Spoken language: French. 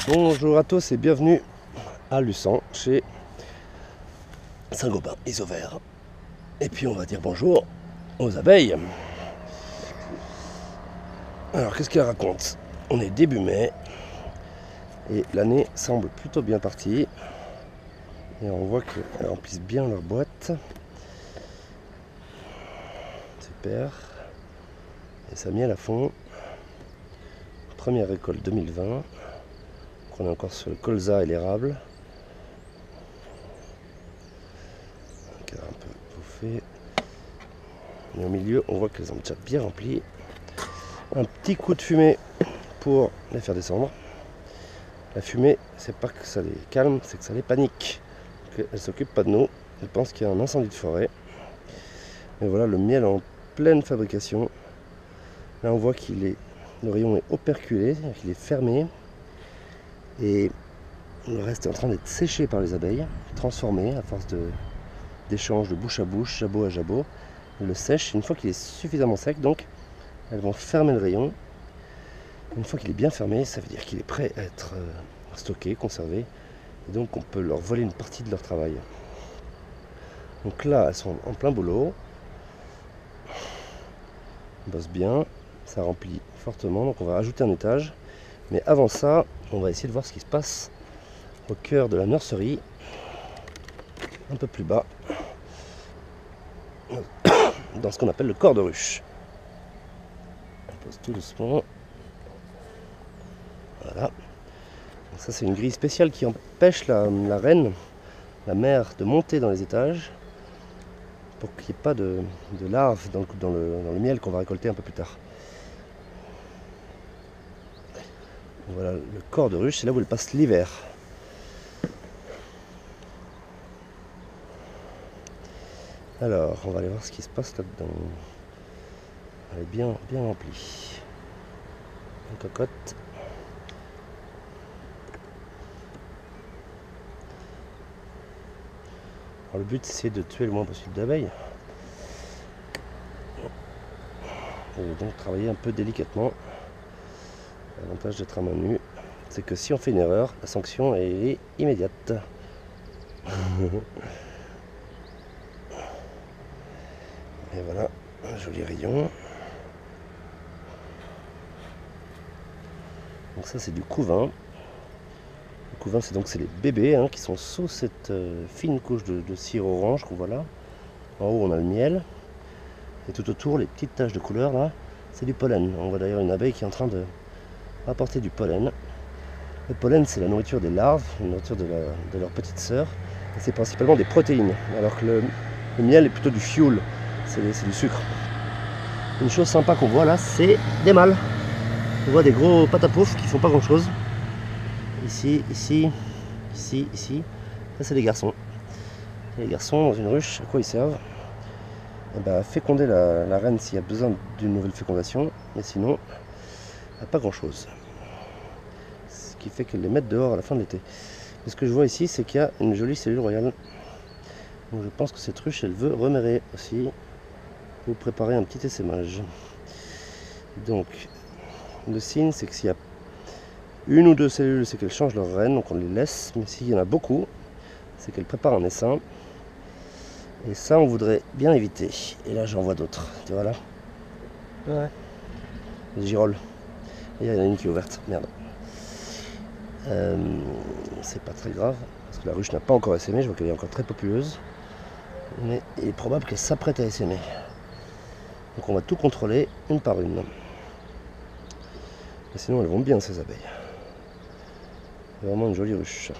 Bonjour à tous et bienvenue à Luçon chez Saint-Gobain Isovert. Et puis on va dire bonjour aux abeilles. Alors qu'est-ce qu'elles racontent? On est début mai et l'année semble plutôt bien partie. Et on voit qu'elles remplissent bien leur boîte. Super. Et ça miel à fond. Première récolte 2020. On est encore sur le colza et l'érable. Donc elle a un peu bouffé. Et au milieu, on voit qu'elles ont déjà bien rempli. Un petit coup de fumée pour les faire descendre. La fumée, c'est pas que ça les calme, c'est que ça les panique. Elles ne s'occupent pas de nous. Elles pensent qu'il y a un incendie de forêt. Et voilà, le miel en pleine fabrication. Là, on voit le rayon est operculé, c'est-à-dire qu'il est fermé. Et le reste est en train d'être séché par les abeilles, transformé à force d'échanges de bouche à bouche, jabot à jabot. Elles le sèchent une fois qu'il est suffisamment sec, donc elles vont fermer le rayon. Une fois qu'il est bien fermé, ça veut dire qu'il est prêt à être stocké, conservé. Et donc on peut leur voler une partie de leur travail. Donc là, elles sont en plein boulot. Elles bossent bien, ça remplit fortement, donc on va rajouter un étage. Mais avant ça, on va essayer de voir ce qui se passe au cœur de la nurserie, un peu plus bas, dans ce qu'on appelle le corps de ruche. On pose tout doucement. Voilà. Donc ça, c'est une grille spéciale qui empêche la reine, la mère, de monter dans les étages pour qu'il n'y ait pas de larves dans le miel qu'on va récolter un peu plus tard. Voilà, le corps de ruche, c'est là où elle passe l'hiver. Alors, on va aller voir ce qui se passe là-dedans. Elle est bien remplie. Une cocotte. Alors, le but, c'est de tuer le moins possible d'abeilles. Et donc travailler un peu délicatement. L'avantage d'être à main nue, c'est que si on fait une erreur, la sanction est immédiate. Et voilà, un joli rayon. Donc ça, c'est du couvain. Le couvain, c'est les bébés qui sont sous cette fine couche de cire orange qu'on voit là. En haut, on a le miel. Et tout autour, les petites taches de couleur là, c'est du pollen. On voit d'ailleurs une abeille qui est en train de apporter du pollen. Le pollen, c'est la nourriture des larves, la nourriture de leur petite sœur. Et c'est principalement des protéines, alors que le miel est plutôt du fuel, c'est du sucre. Une chose sympa qu'on voit là, c'est des mâles. On voit des gros patapoufs qui font pas grand chose. Ici, ici, ici, ici. Ça, c'est les garçons. Et les garçons, dans une ruche, à quoi ils servent? Et ben, féconder la reine s'il y a besoin d'une nouvelle fécondation, mais sinon, pas grand chose. Ce qui fait qu'elles les mettent dehors à la fin de l'été. Et ce que je vois ici, c'est qu'il y a une jolie cellule royale. Donc je pense que cette ruche, elle veut remérer aussi pour préparer un petit essaimage. Donc, le signe, c'est que s'il y a une ou deux cellules, c'est qu'elles changent leur reine, donc on les laisse. Mais s'il y en a beaucoup, c'est qu'elles préparent un essaim. Et ça, on voudrait bien éviter. Et là, j'en vois d'autres. Tu vois là? Ouais. Les girolles. Et il y en a une qui est ouverte. Merde. C'est pas très grave, parce que la ruche n'a pas encore essaimé. Je vois qu'elle est encore très populeuse. Mais il est probable qu'elle s'apprête à essaimer. Donc on va tout contrôler une par une. Et sinon, elles vont bien, ces abeilles. C'est vraiment une jolie ruche.